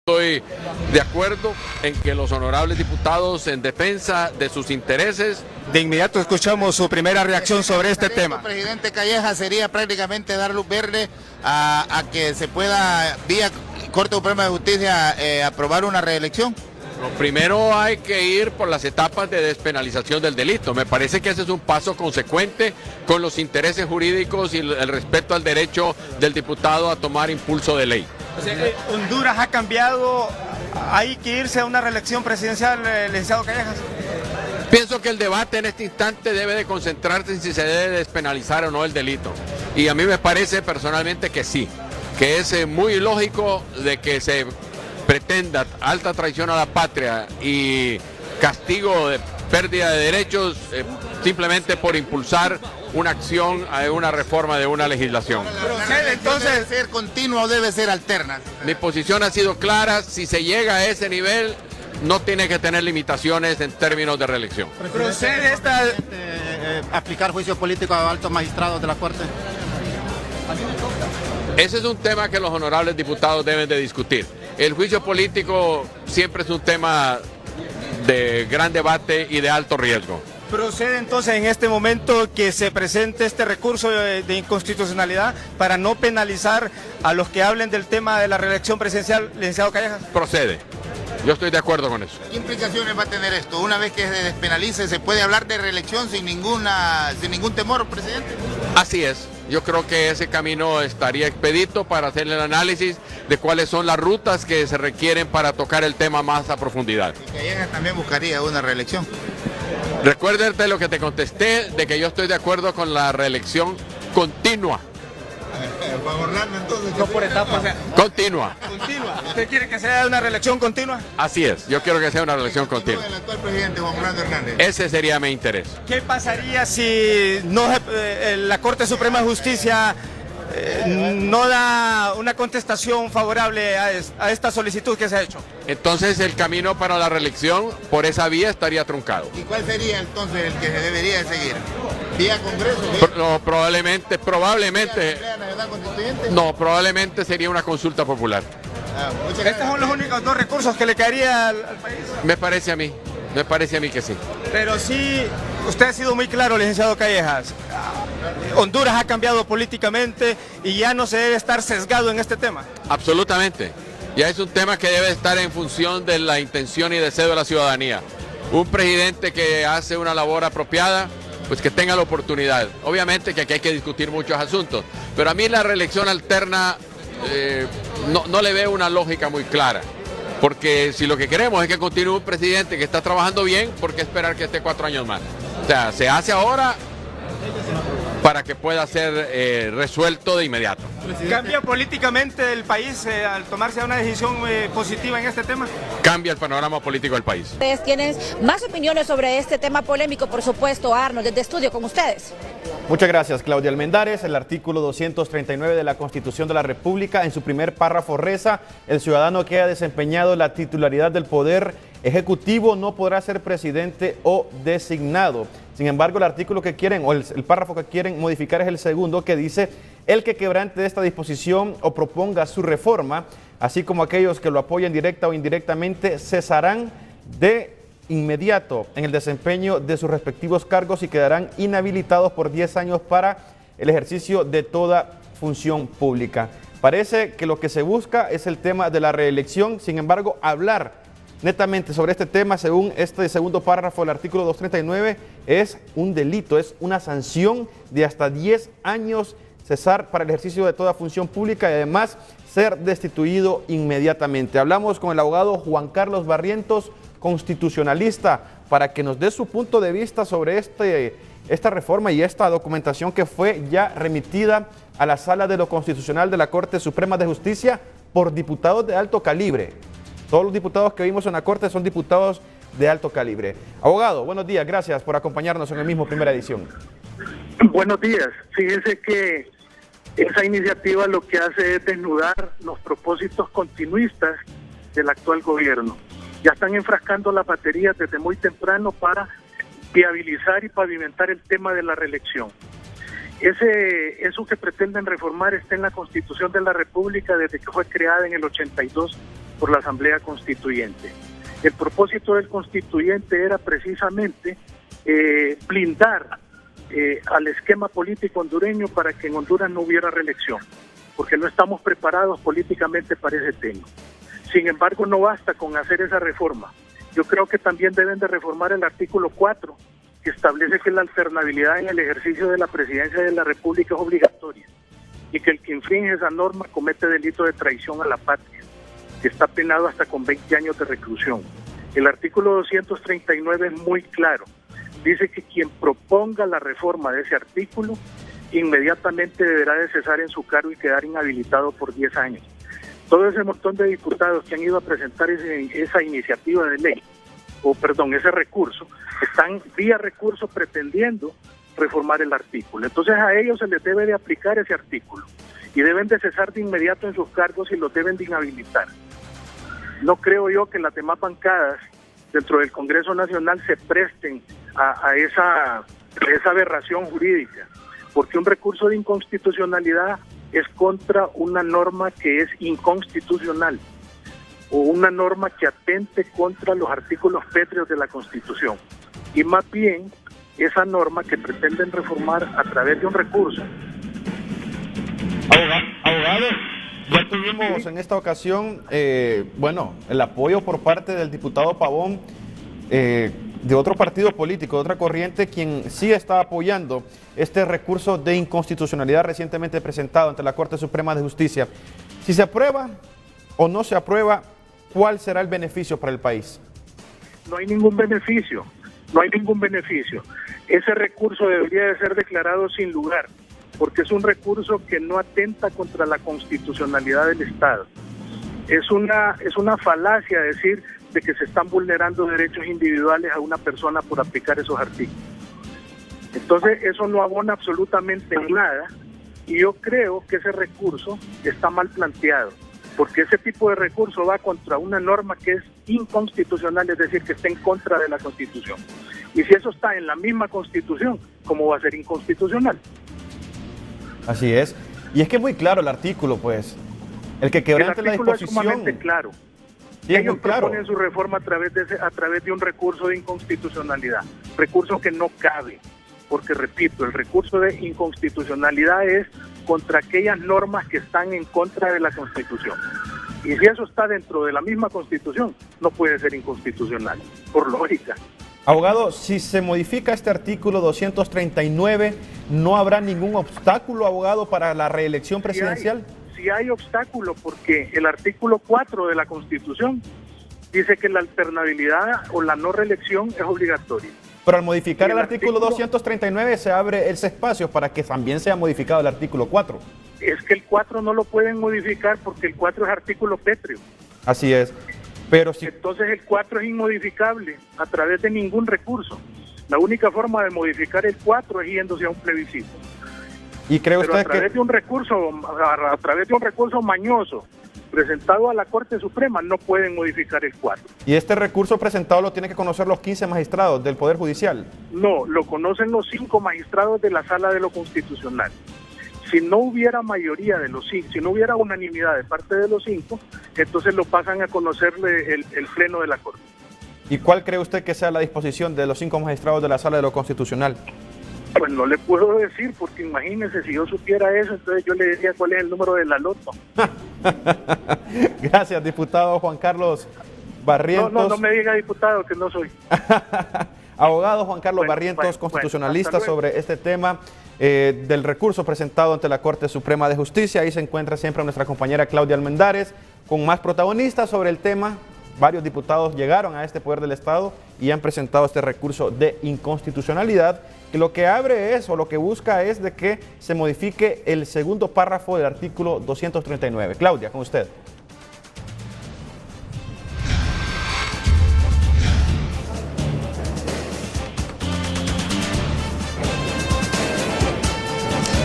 Estoy de acuerdo en que los honorables diputados, en defensa de sus intereses. De inmediato escuchamos su primera reacción sobre este tema. Presidente Calleja, sería prácticamente dar luz verde a que se pueda, vía Corte Suprema de Justicia, aprobar una reelección. Primero hay que ir por las etapas de despenalización del delito. Me parece que ese es un paso consecuente con los intereses jurídicos y el respeto al derecho del diputado a tomar impulso de ley. O sea, Honduras ha cambiado, hay que irse a una reelección presidencial, licenciado Callejas. Pienso que el debate en este instante debe de concentrarse en si se debe despenalizar o no el delito. Y a mí me parece personalmente que sí, que es muy lógico de que se pretenda alta traición a la patria y castigo de pérdida de derechos simplemente por impulsar una acción a una reforma de una legislación. Entonces, ¿debe ser continua o debe ser alterna? Mi posición ha sido clara: si se llega a ese nivel, no tiene que tener limitaciones en términos de reelección. ¿Procede aplicar juicio político a altos magistrados de la Corte? Ese es un tema que los honorables diputados deben de discutir. El juicio político siempre es un tema de gran debate y de alto riesgo. ¿Procede entonces en este momento que se presente este recurso de inconstitucionalidad para no penalizar a los que hablen del tema de la reelección presidencial, licenciado Callejas? Procede. Yo estoy de acuerdo con eso. ¿Qué implicaciones va a tener esto? Una vez que se despenalice, ¿se puede hablar de reelección sin ningún temor, presidente? Así es. Yo creo que ese camino estaría expedito para hacer el análisis de cuáles son las rutas que se requieren para tocar el tema más a profundidad. Y Callejas también buscaría una reelección. Recuérdate lo que te contesté, de que yo estoy de acuerdo con la reelección continua. Juan Orlando, entonces. No por etapas. O sea, continua. ¿Continua? ¿Usted quiere que sea una reelección continua? Así es, yo quiero que sea una reelección continua. El actual presidente Juan Orlando Hernández. Ese sería mi interés. ¿Qué pasaría si no, la Corte Suprema de Justicia no da una contestación favorable a esta solicitud que se ha hecho? Entonces el camino para la reelección por esa vía estaría truncado. ¿Y cuál sería entonces el que se debería de seguir? ¿Vía Congreso? No, probablemente. No, probablemente sería una consulta popular. Estos son los únicos dos recursos que le caería al país. Me parece a mí que sí. Pero sí, usted ha sido muy claro, licenciado Callejas. Honduras ha cambiado políticamente y ya no se debe estar sesgado en este tema. Absolutamente. Ya es un tema que debe estar en función de la intención y deseo de la ciudadanía. Un presidente que hace una labor apropiada, pues que tenga la oportunidad. Obviamente que aquí hay que discutir muchos asuntos, pero a mí la reelección alterna no le veo una lógica muy clara. Porque si lo que queremos es que continúe un presidente que está trabajando bien, ¿por qué esperar que esté 4 años más? O sea, se hace ahora para que pueda ser resuelto de inmediato. ¿Cambia políticamente el país al tomarse una decisión positiva en este tema? Cambia el panorama político del país. Ustedes tienen más opiniones sobre este tema polémico, por supuesto, Arnold, desde estudio con ustedes. Muchas gracias, Claudia Almendares. El artículo 239 de la Constitución de la República, en su primer párrafo reza: el ciudadano que haya desempeñado la titularidad del poder ejecutivo no podrá ser presidente o designado. Sin embargo, el artículo que quieren, o el párrafo que quieren modificar es el segundo, que dice: el que quebrante esta disposición o proponga su reforma, así como aquellos que lo apoyen directa o indirectamente, cesarán de inmediato en el desempeño de sus respectivos cargos y quedarán inhabilitados por 10 años para el ejercicio de toda función pública. Parece que lo que se busca es el tema de la reelección. Sin embargo, hablar netamente sobre este tema, según este segundo párrafo del artículo 239, es un delito, es una sanción de hasta 10 años cesar para el ejercicio de toda función pública y además ser destituido inmediatamente. Hablamos con el abogado Juan Carlos Barrientos, constitucionalista, para que nos dé su punto de vista sobre esta reforma y esta documentación que fue ya remitida a la Sala de lo Constitucional de la Corte Suprema de Justicia por diputados de alto calibre. Todos los diputados que vimos en la Corte son diputados de alto calibre. Abogado, buenos días, gracias por acompañarnos en el mismo Primera Edición. Buenos días. Fíjese que esa iniciativa lo que hace es desnudar los propósitos continuistas del actual gobierno. Ya están enfrascando las baterías desde muy temprano para viabilizar y pavimentar el tema de la reelección. Eso que pretenden reformar está en la Constitución de la República desde que fue creada en el 82 por la Asamblea Constituyente. El propósito del constituyente era precisamente blindar al esquema político hondureño para que en Honduras no hubiera reelección, porque no estamos preparados políticamente para ese tema. Sin embargo, no basta con hacer esa reforma. Yo creo que también deben de reformar el artículo 4, que establece que la alternabilidad en el ejercicio de la presidencia de la República es obligatoria y que el que infringe esa norma comete delito de traición a la patria, que está penado hasta con 20 años de reclusión. El artículo 239 es muy claro. Dice que quien proponga la reforma de ese artículo inmediatamente deberá de cesar en su cargo y quedar inhabilitado por 10 años. Todo ese montón de diputados que han ido a presentar esa iniciativa de ley, ese recurso, están vía recurso pretendiendo reformar el artículo. Entonces a ellos se les debe de aplicar ese artículo y deben de cesar de inmediato en sus cargos y los deben de inhabilitar. No creo yo que las demás bancadas dentro del Congreso Nacional se presten a esa aberración jurídica, porque un recurso de inconstitucionalidad es contra una norma que es inconstitucional o una norma que atente contra los artículos pétreos de la Constitución, y más bien esa norma que pretenden reformar a través de un recurso. Abogado, ya tuvimos en esta ocasión, el apoyo por parte del diputado Pavón, de otro partido político, de otra corriente, quien sí está apoyando este recurso de inconstitucionalidad recientemente presentado ante la Corte Suprema de Justicia. Si se aprueba o no se aprueba, ¿cuál será el beneficio para el país? No hay ningún beneficio, no hay ningún beneficio. Ese recurso debería de ser declarado sin lugar, porque es un recurso que no atenta contra la constitucionalidad del Estado. Es una falacia decir de que se están vulnerando derechos individuales a una persona por aplicar esos artículos. Entonces eso no abona absolutamente nada, y yo creo que ese recurso está mal planteado, porque ese tipo de recurso va contra una norma que es inconstitucional, es decir, que está en contra de la Constitución. Y si eso está en la misma Constitución, ¿cómo va a ser inconstitucional? Así es. Y es que es muy claro el artículo, pues. El que quebrante la disposición. Es sumamente claro. Sí, ellos proponen su reforma a través de un recurso de inconstitucionalidad, recurso que no cabe, porque repito, el recurso de inconstitucionalidad es contra aquellas normas que están en contra de la Constitución. Y si eso está dentro de la misma Constitución, no puede ser inconstitucional, por lógica. Abogado, si se modifica este artículo 239, ¿no habrá ningún obstáculo, abogado, para la reelección presidencial? Sí hay obstáculo, porque el artículo 4 de la Constitución dice que la alternabilidad o la no reelección es obligatoria. Pero al modificar el artículo 239 se abre ese espacio para que también sea modificado el artículo 4. Es que el 4 no lo pueden modificar porque el 4 es artículo pétreo. Así es. Pero si... Entonces el 4 es inmodificable a través de ningún recurso. La única forma de modificar el 4 es yéndose a un plebiscito. ¿Y cree usted a través de un recurso mañoso presentado a la Corte Suprema no pueden modificar el 4. ¿Y este recurso presentado lo tienen que conocer los 15 magistrados del Poder Judicial? No, lo conocen los 5 magistrados de la Sala de lo Constitucional. Si no hubiera mayoría de los 5, si no hubiera unanimidad de parte de los 5, entonces lo pasan a conocerle el Pleno de la Corte. ¿Y cuál cree usted que sea la disposición de los 5 magistrados de la Sala de lo Constitucional? Pues no le puedo decir, porque imagínese, si yo supiera eso, entonces yo le diría cuál es el número de la loto. Gracias, diputado Juan Carlos Barrientos. No me diga diputado, que no soy. Abogado Juan Carlos Barrientos, constitucionalista, sobre este tema del recurso presentado ante la Corte Suprema de Justicia. Ahí se encuentra siempre nuestra compañera Claudia Almendares con más protagonistas sobre el tema. Varios diputados llegaron a este poder del Estado y han presentado este recurso de inconstitucionalidad, que lo que abre es, o lo que busca es, de que se modifique el segundo párrafo del artículo 239. Claudia, con usted.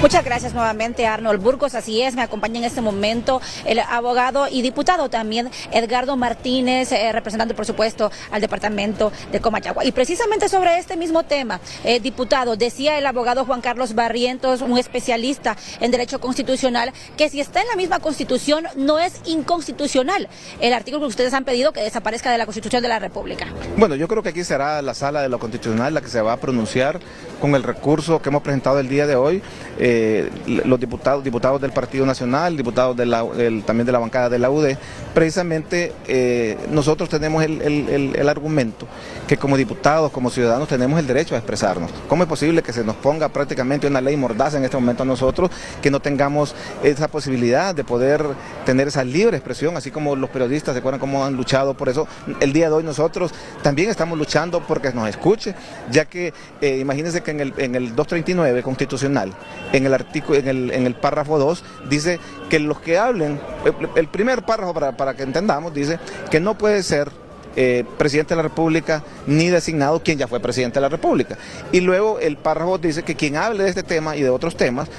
Muchas Muchas gracias nuevamente, Arnold Burgos. Así es, me acompaña en este momento el abogado y diputado también Edgardo Martínez, representante, por supuesto, al departamento de Comayagua. Y precisamente sobre este mismo tema, diputado, decía el abogado Juan Carlos Barrientos, un especialista en derecho constitucional, que si está en la misma Constitución no es inconstitucional el artículo que ustedes han pedido que desaparezca de la Constitución de la República. Bueno, yo creo que aquí será la Sala de lo Constitucional la que se va a pronunciar con el recurso que hemos presentado el día de hoy. Los diputados del Partido Nacional, diputados también de la bancada de la UD, precisamente nosotros tenemos el argumento que como diputados, como ciudadanos, tenemos el derecho a expresarnos. ¿Cómo es posible que se nos ponga prácticamente una ley mordaza en este momento a nosotros, que no tengamos esa posibilidad de poder tener esa libre expresión, así como los periodistas, ¿se acuerdan cómo han luchado por eso? El día de hoy nosotros también estamos luchando porque nos escuche, ya que imagínense que en el 239 constitucional, en el párrafo 2, dice que los que hablen, el primer párrafo para que entendamos, dice que no puede ser presidente de la República ni designado quien ya fue presidente de la República. Y luego el párrafo dice que quien hable de este tema y de otros temas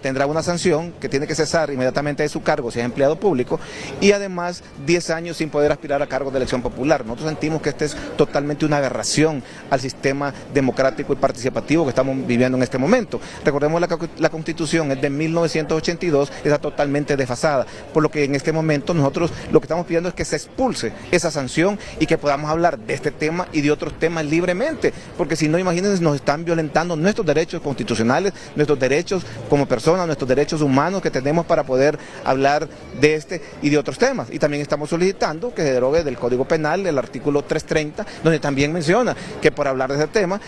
tendrá una sanción que tiene que cesar inmediatamente de su cargo si es empleado público y además 10 años sin poder aspirar a cargos de elección popular. Nosotros sentimos que esta es totalmente una aberración al sistema democrático y participativo que estamos viviendo en este momento. Recordemos la Constitución es de 1982, está totalmente desfasada, por lo que en este momento nosotros lo que estamos pidiendo es que se expulse esa sanción y que podamos hablar de este tema y de otros temas libremente, porque si no, imagínense, nos están violentando nuestros derechos constitucionales, nuestros derechos como personas, nuestros derechos humanos que tenemos para poder hablar de este y de otros temas. Y también estamos solicitando que se derogue del Código Penal el artículo 330, donde también menciona que por hablar de ese tema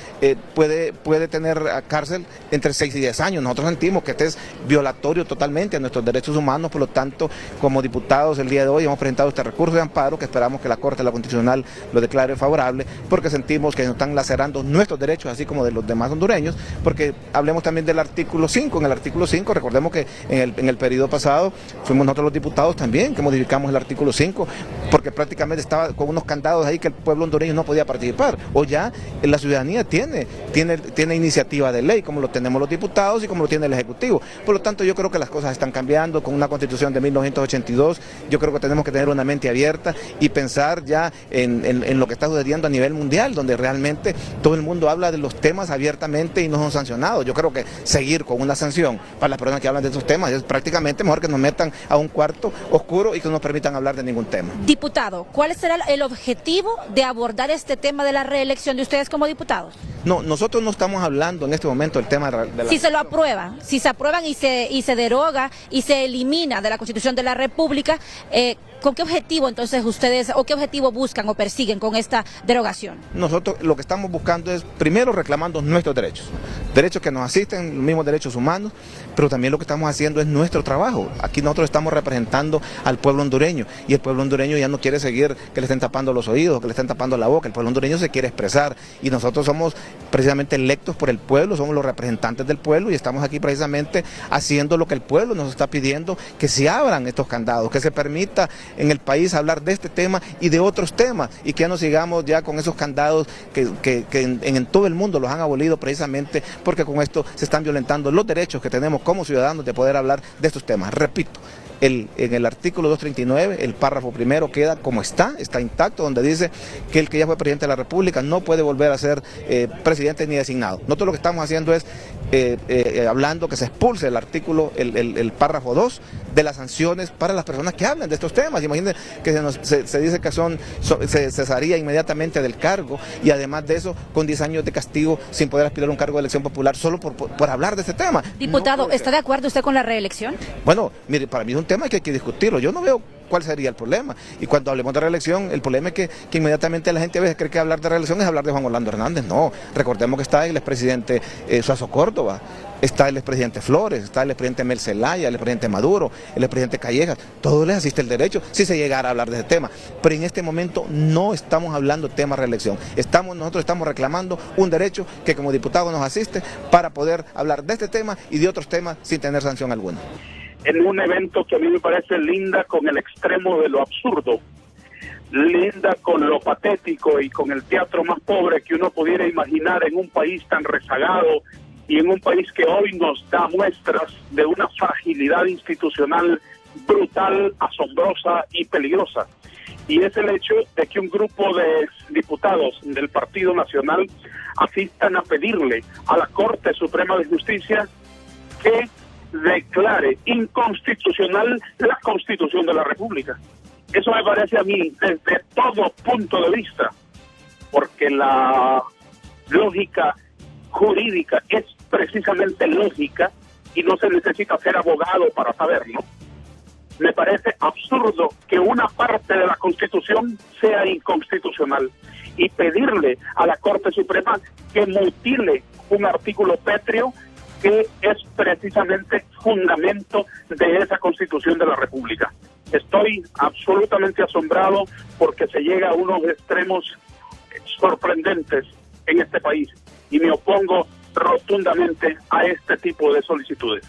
puede tener cárcel entre 6 y 10 años. Nosotros sentimos que este es violatorio totalmente a nuestros derechos humanos, por lo tanto, como diputados el día de hoy hemos presentado este recurso de amparo que esperamos que la Corte la Constitucional lo declare favorable, porque sentimos que nos están lacerando nuestros derechos, así como de los demás hondureños, porque hablemos también del artículo 5. En el artículo 5, recordemos que en el periodo pasado fuimos nosotros los diputados también que modificamos el artículo 5, porque prácticamente estaba con unos candados ahí que el pueblo hondureño no podía participar. O ya la ciudadanía tiene iniciativa de ley, como lo tenemos los diputados y como lo tiene el Ejecutivo. Por lo tanto, yo creo que las cosas están cambiando con una Constitución de 1982. Yo creo que tenemos que tener una mente abierta y pensar ya en lo que está sucediendo a nivel mundial, donde realmente todo el mundo habla de los temas abiertamente y no son sancionados. Yo creo que seguir con una sanción para las personas que hablan de esos temas es prácticamente mejor que nos metan a un cuarto oscuro y que no nos permitan hablar de ningún tema. Diputado, ¿cuál será el objetivo de abordar este tema de la reelección de ustedes como diputados? No, nosotros no estamos hablando en este momento del tema de la... Si se lo aprueban, si se aprueban y se deroga y se elimina de la Constitución de la República, ¿con qué objetivo entonces ustedes, o qué objetivo buscan o persiguen con esta derogación? Nosotros lo que estamos buscando es, primero, reclamando nuestros derechos que nos asisten, los mismos derechos humanos, pero también lo que estamos haciendo es nuestro trabajo. Aquí nosotros estamos representando al pueblo hondureño y el pueblo hondureño ya no quiere seguir que le estén tapando los oídos, que le estén tapando la boca. El pueblo hondureño se quiere expresar y nosotros somos precisamente electos por el pueblo, somos los representantes del pueblo y estamos aquí precisamente haciendo lo que el pueblo nos está pidiendo, que se abran estos candados, que se permita en el país hablar de este tema y de otros temas y que ya no sigamos ya con esos candados que en todo el mundo los han abolido precisamente porque con esto se están violentando los derechos que tenemos como ciudadanos de poder hablar de estos temas. Repito, en el artículo 239, el párrafo primero queda como está intacto, donde dice que el que ya fue presidente de la República no puede volver a ser presidente ni designado. Nosotros lo que estamos haciendo es hablando que se expulse el artículo, el párrafo 2 de las sanciones para las personas que hablan de estos temas. Imagínense que se dice que se cesaría inmediatamente del cargo y además de eso con 10 años de castigo sin poder aspirar a un cargo de elección popular solo por hablar de este tema. Diputado, ¿está de acuerdo usted con la reelección? Bueno, mire, para mí es un tema que hay que discutirlo. Yo no veo cuál sería el problema. Y cuando hablemos de reelección, el problema es que inmediatamente la gente a veces cree que hablar de reelección es hablar de Juan Orlando Hernández. No, recordemos que está el expresidente Suazo Córdoba, está el expresidente Flores, está el expresidente Mel Zelaya, el expresidente Maduro, el expresidente Callejas. Todos les asiste el derecho si se llegara a hablar de ese tema. Pero en este momento no estamos hablando de tema reelección. Nosotros estamos reclamando un derecho que como diputado nos asiste para poder hablar de este tema y de otros temas sin tener sanción alguna. En un evento que a mí me parece linda con el extremo de lo absurdo, linda con lo patético y con el teatro más pobre que uno pudiera imaginar en un país tan rezagado y en un país que hoy nos da muestras de una fragilidad institucional brutal, asombrosa y peligrosa. Y es el hecho de que un grupo de diputados del Partido Nacional asistan a pedirle a la Corte Suprema de Justicia que declare inconstitucional la Constitución de la República. Eso me parece a mí, desde todo punto de vista, porque la lógica jurídica es precisamente lógica y no se necesita ser abogado para saberlo. Me parece absurdo que una parte de la Constitución sea inconstitucional y pedirle a la Corte Suprema que mutile un artículo pétreo que es precisamente fundamento de esa Constitución de la República. Estoy absolutamente asombrado porque se llega a unos extremos sorprendentes en este país y me opongo rotundamente a este tipo de solicitudes.